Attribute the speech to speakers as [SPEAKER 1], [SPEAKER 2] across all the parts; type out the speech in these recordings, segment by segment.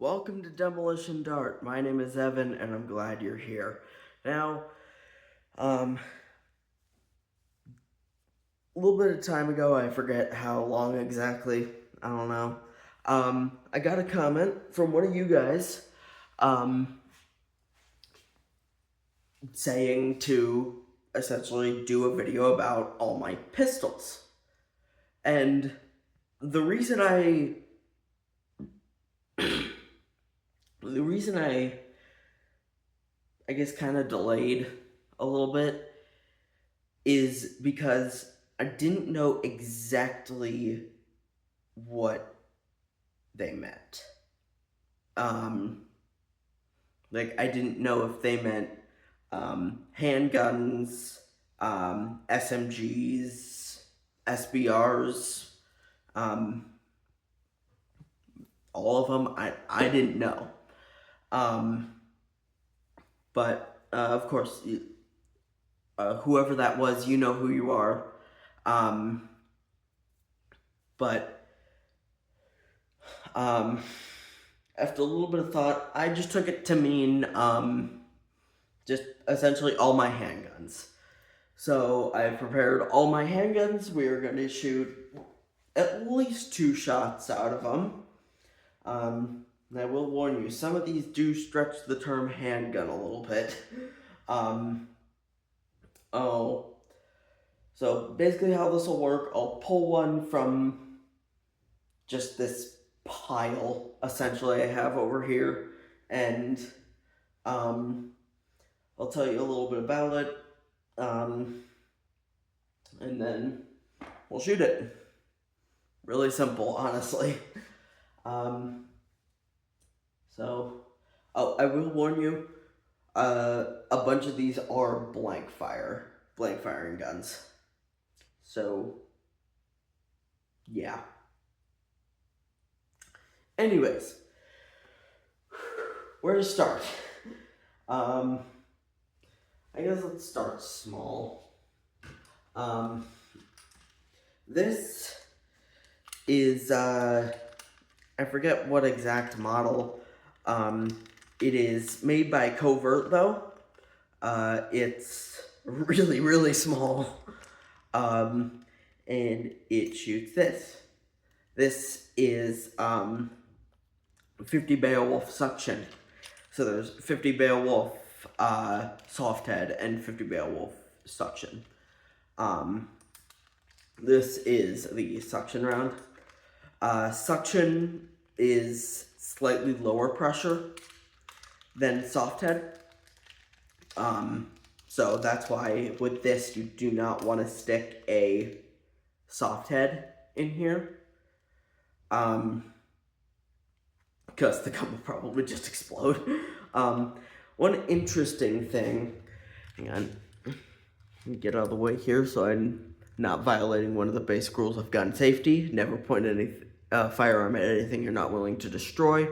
[SPEAKER 1] Welcome to Demolition Dart. My name is Evan, and I'm glad you're here. Now, a little bit of time ago, I forget how long exactly, I don't know, I got a comment from one of you guys, saying to essentially do a video about all my pistols. And the reason I guess kind of delayed a little bit is because I didn't know exactly what they meant. Like, I didn't know if they meant handguns, SMGs, SBRs, all of them. I didn't know. But of course, whoever that was, you know who you are. But after a little bit of thought, I just took it to mean just essentially all my handguns. So I prepared all my handguns. We are going to shoot at least 2 shots out of them. And I will warn you, some of these do stretch the term handgun a little bit. So basically how this will work, I'll pull one from just this pile, essentially, I have over here, and I'll tell you a little bit about it, and then we'll shoot it. Really simple, honestly. I will warn you, a bunch of these are blank firing guns. So, yeah. Anyways, where to start? I guess let's start small. This is, I forget what exact model. It is made by Covert, though. It's really, really small. And it shoots this. This is, 50 Beowulf suction. So there's 50 Beowulf soft head and 50 Beowulf suction. This is the suction round. Suction is slightly lower pressure than soft head. So that's why with this you do not want to stick a soft head in here. Because the gun will probably just explode. One interesting thing, hang on, get out of the way here so I'm not violating one of the basic rules of gun safety. Never point any firearm at anything you're not willing to destroy.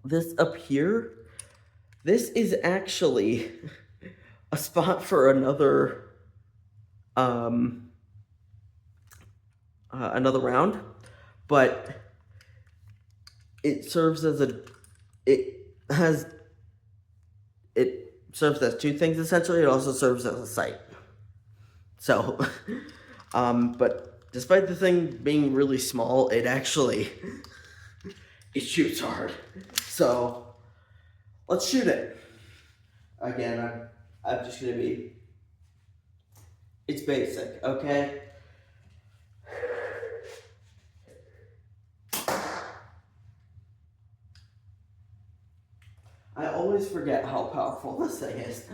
[SPEAKER 1] This up here, this is actually a spot for another round, but it serves as two things essentially. It also serves as a sight. So, but despite the thing being really small, it shoots hard. So, let's shoot it. Again, I'm just gonna be, it's basic, okay? I always forget how powerful this thing is.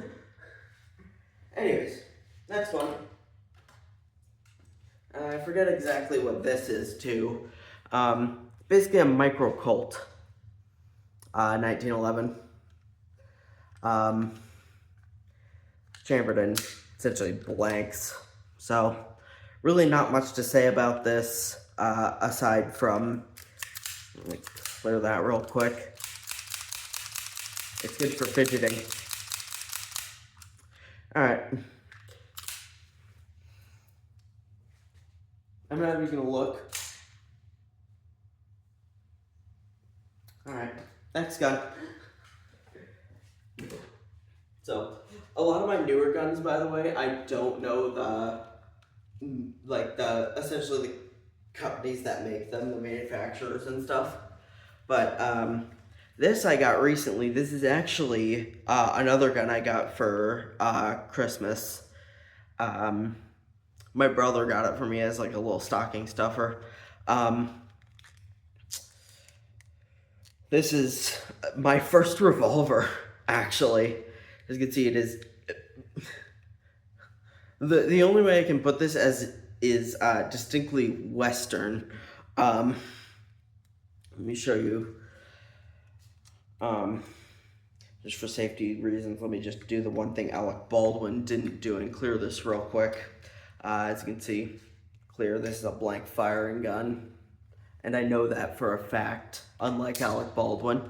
[SPEAKER 1] Anyways, next one. I forget exactly what this is too. Basically a Micro Colt, 1911. Chambered in essentially blanks. So, really not much to say about this, aside from, let me clear that real quick. It's good for fidgeting. Alright. I'm not even gonna look. Alright, next gun. So, a lot of my newer guns, by the way, I don't know essentially the companies that make them, the manufacturers and stuff. But, this I got recently. This is actually, another gun I got for, Christmas. My brother got it for me as, like, a little stocking stuffer. This is my first revolver, actually. As you can see, it is... The only way I can put this as is distinctly Western. Let me show you. Just for safety reasons, let me just do the one thing Alec Baldwin didn't do and clear this real quick. As you can see, clear, this is a blank firing gun. And I know that for a fact, unlike Alec Baldwin.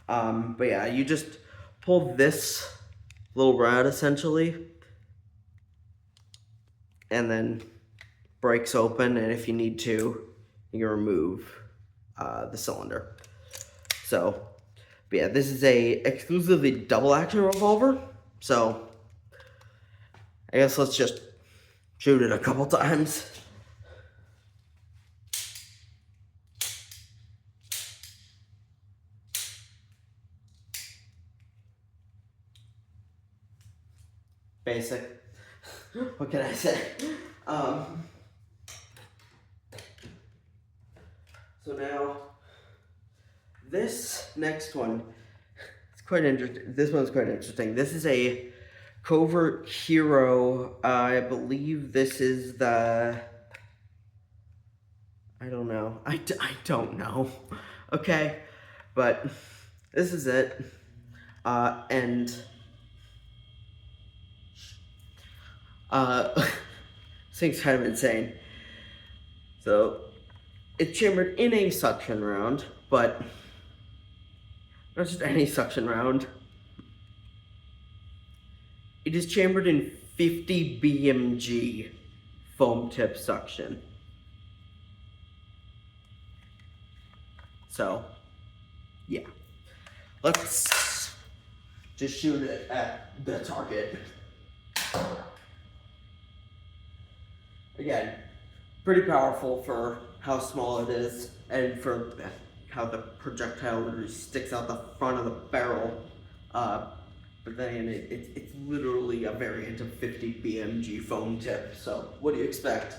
[SPEAKER 1] But yeah, you just pull this little rod essentially, and then breaks open, and if you need to, you can remove the cylinder. So, but yeah, this is a exclusively double action revolver, so I guess let's just shoot it a couple times. Basic. What can I say? So now, this next one, it's quite interesting. This one's quite interesting. This is a Covert Hero. I believe this is the... I don't know. I don't know. Okay, but this is it. And... this thing's kind of insane. So, it's chambered in a suction round, but not just any suction round. It is chambered in 50 BMG foam tip suction. So, yeah. Let's just shoot it at the target. Again, pretty powerful for how small it is and for how the projectile literally sticks out the front of the barrel. But then it's literally a variant of 50 BMG foam tip. So what do you expect?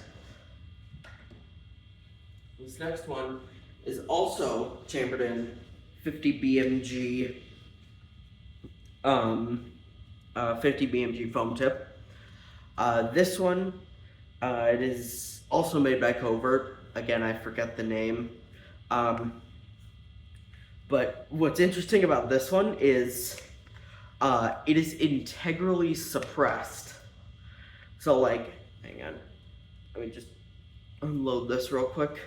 [SPEAKER 1] This next one is also chambered in 50 BMG 50 BMG foam tip. This one, it is also made by Covert. Again, I forget the name. But what's interesting about this one is it is integrally suppressed. So like, hang on, let me just unload this real quick.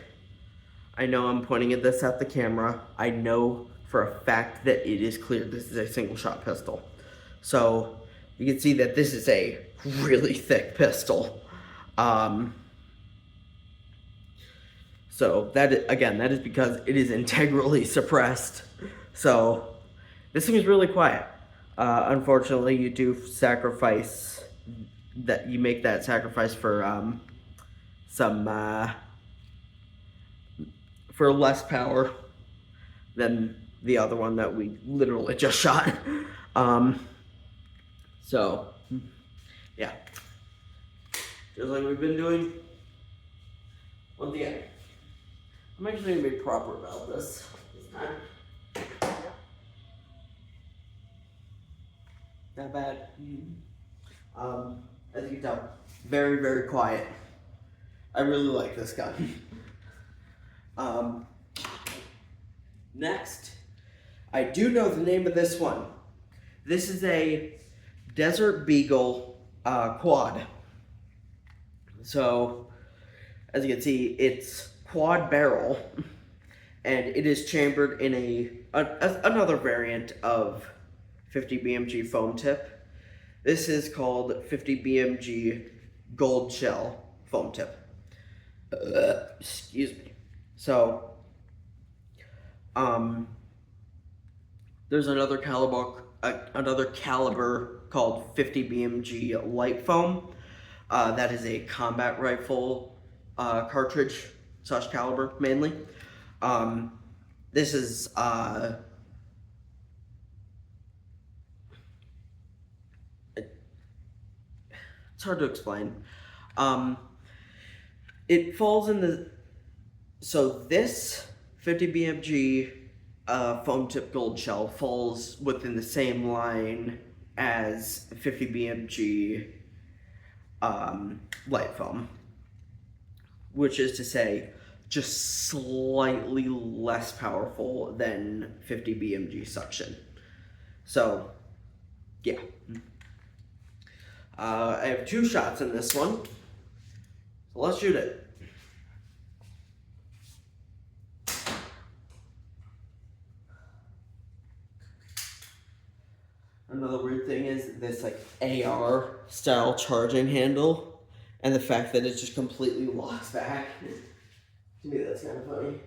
[SPEAKER 1] I know I'm pointing at this at the camera. I know for a fact that it is clear this is a single shot pistol. So you can see that this is a really thick pistol. So that is, again, that is because it is integrally suppressed. So this thing is really quiet. Unfortunately, you do sacrifice that. You make that sacrifice for for less power than the other one that we literally just shot. So yeah, just like we've been doing. Once again, I'm actually gonna be proper about this time. Not bad. As you can tell, very, very quiet. I really like this gun. Next, I do know the name of this one. This is a Desert Beagle quad. So, as you can see, it's quad barrel, and it is chambered in another variant of 50 BMG foam tip. This is called 50 BMG gold shell foam tip. Excuse me. So, There's another caliber called 50 BMG light foam. That is a combat rifle cartridge / caliber mainly. This is it's hard to explain. It falls in the this 50 BMG foam tip gold shell falls within the same line as 50 BMG light foam, which is to say just slightly less powerful than 50 BMG suction. So yeah, I have 2 shots in this one, so let's shoot it. Another weird thing is this like AR style charging handle and the fact that it just completely locks back. To me, that's kind of funny.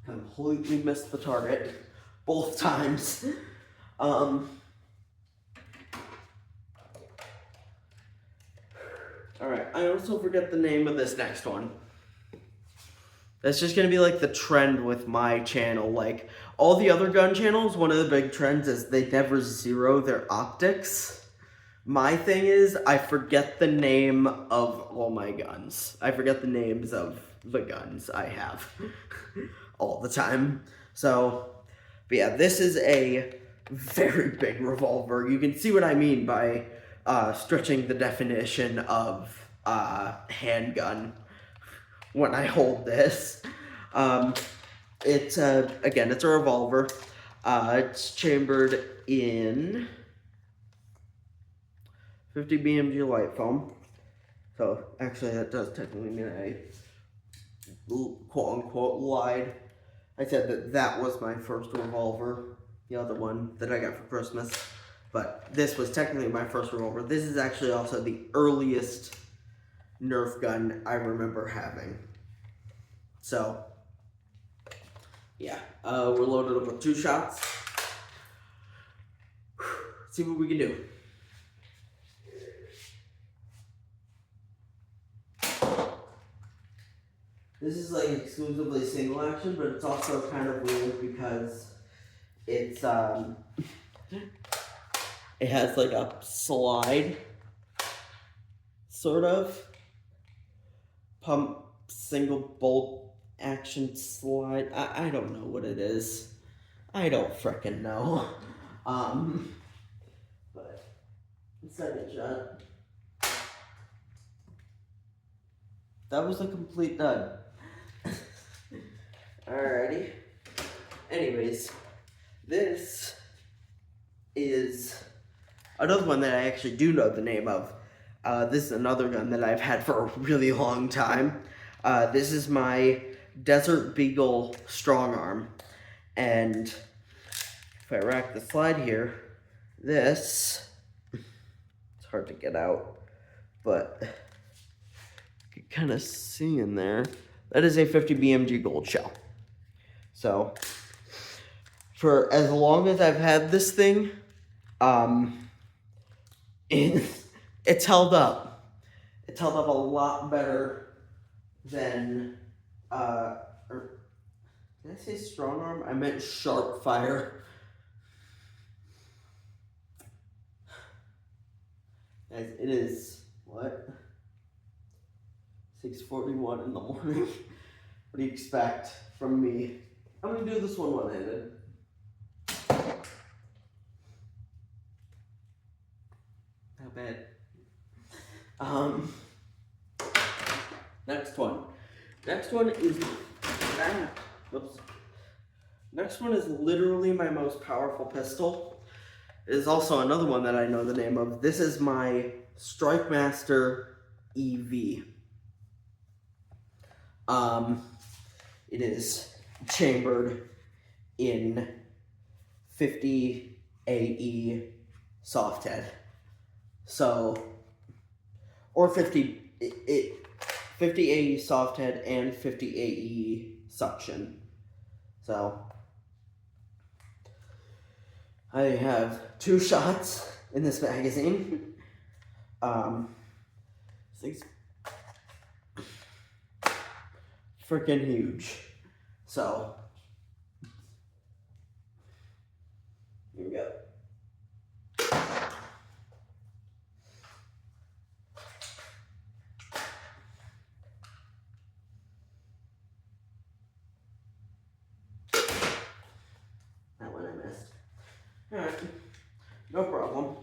[SPEAKER 1] Completely missed the target both times. Alright, I also forget the name of this next one. That's just gonna be like the trend with my channel. Like all the other gun channels, one of the big trends is they never zero their optics. My thing is I forget the name of all my guns. I forget the names of the guns I have all the time. So, but yeah, this is a very big revolver. You can see what I mean by stretching the definition of handgun when I hold this. It's again, it's a revolver. It's chambered in 50 BMG light foam. So actually that does technically mean I quote unquote lied. I said that was my first revolver, the other one that I got for Christmas. But this was technically my first revolver. This is actually also the earliest Nerf gun I remember having. So, yeah, we're loaded up with 2 shots. See what we can do. This is like exclusively single action, but it's also kind of weird because it's it has like a slide, sort of pump single bolt action slide. I don't know what it is. I don't frickin' know. But second shot. That was a complete dud. Alrighty. Anyways, this is another one that I actually do know the name of. This is another gun that I've had for a really long time. This is my Desert Beagle Strong Arm. And if I rack the slide here, this, it's hard to get out, but you can kind of see in there, that is a 50 BMG gold shell. So, for as long as I've had this thing, it's held up. It's held up a lot better than, or did I say strong arm? I meant sharp fire. Guys, it is, what? 6:41 in the morning. What do you expect from me? I'm gonna do this one one-handed. Not bad. Next one. Next one is whoops. Next one is literally my most powerful pistol. It is also another one that I know the name of. This is my Strike Master EV. It is chambered in 50 AE soft head. So, or 50 AE soft head and 50 AE suction. So I have 2 shots in this magazine. It's freaking huge. So here we go. That one I missed. Alright, no problem.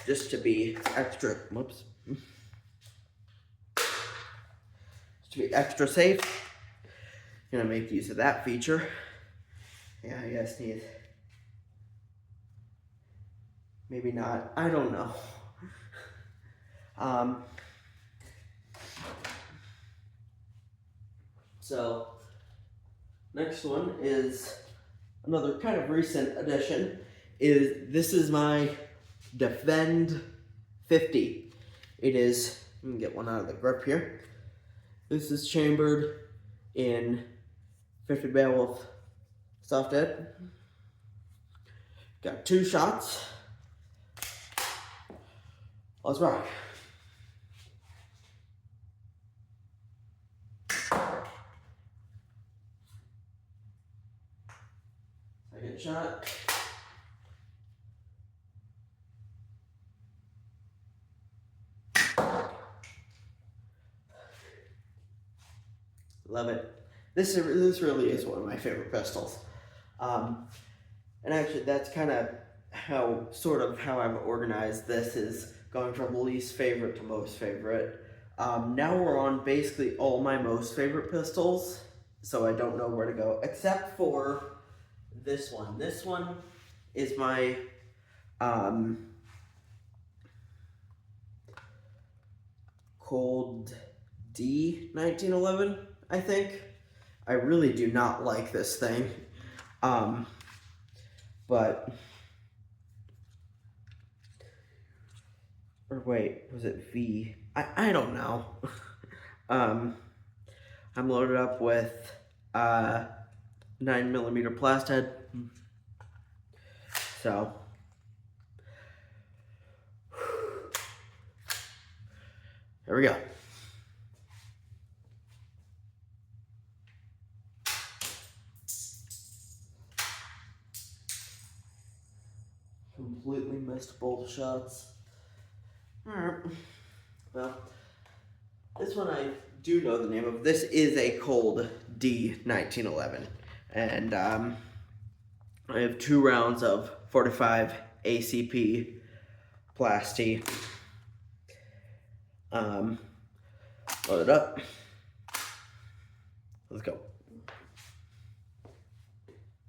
[SPEAKER 1] Just to be extra, whoops. Just to be extra safe, gonna make use of that feature. Yeah, I guess need, maybe not, I don't know. So, next one is another kind of recent addition. This is my Defend 50. It is, let me get one out of the grip here. This is chambered in 50 Beowulf soft head. Got 2 shots. Let's rock. Second shot. Love it. This really is one of my favorite pistols. And actually that's kind of how I've organized this, is going from least favorite to most favorite. Now we're on basically all my most favorite pistols, so I don't know where to go except for this one. This one is my Cold D 1911, I think. I really do not like this thing. But, or wait, was it V? I don't know. I'm loaded up with 9mm blast head. So here we go. Completely missed both shots. Alright. Well, this one I do know the name of. This is a Cold D 1911. And I have 2 rounds of 45 ACP Plasti. Load it up. Let's go.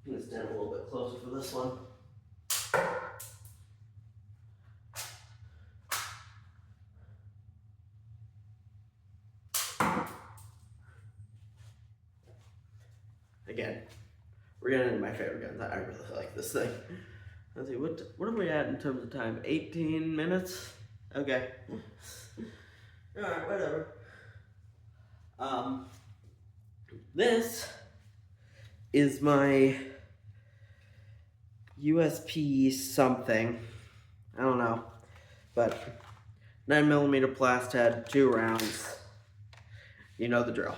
[SPEAKER 1] I'm gonna stand a little bit closer for this one. Again, we're getting into my favorite guns. I really like this thing. Let's see, what are we at in terms of time? 18 minutes? Okay. Alright, whatever. This is my USP something. I don't know. But 9mm blast head, 2 rounds. You know the drill.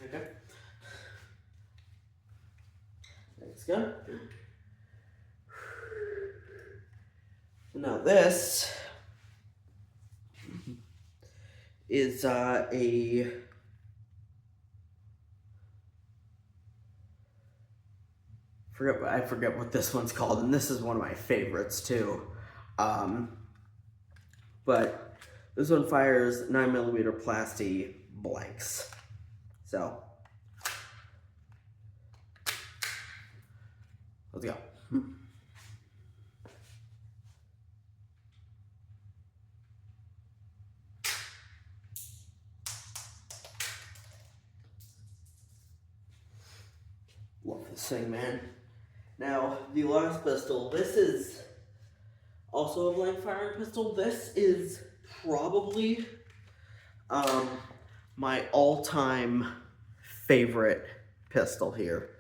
[SPEAKER 1] Okay. Next gun. Now this is I forget what this one's called, and this is one of my favorites too. But this one fires 9mm Plasti blanks. So let's go. Love this thing, man. Now, the last pistol, this is also a blank firing pistol. This is probably my all-time favorite pistol here.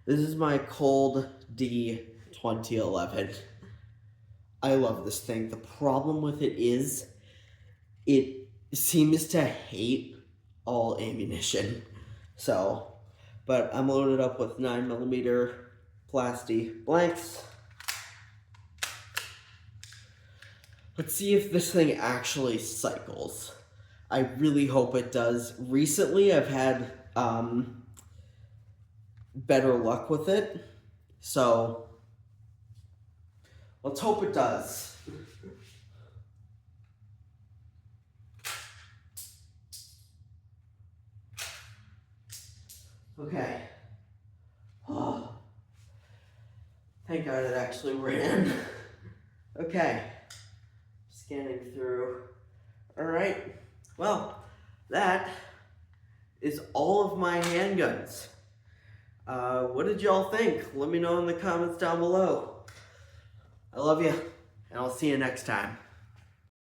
[SPEAKER 1] This is my Cold D 2011. I love this thing. The problem with it is it seems to hate all ammunition. So, but I'm loaded up with 9mm plasti blanks. Let's see if this thing actually cycles. I really hope it does. Recently, I've had better luck with it. So, let's hope it does. Okay. Oh. Thank God it actually ran. Okay. Scanning through. Alright. Well, that is all of my handguns. What did y'all think? Let me know in the comments down below. I love you, and I'll see you next time.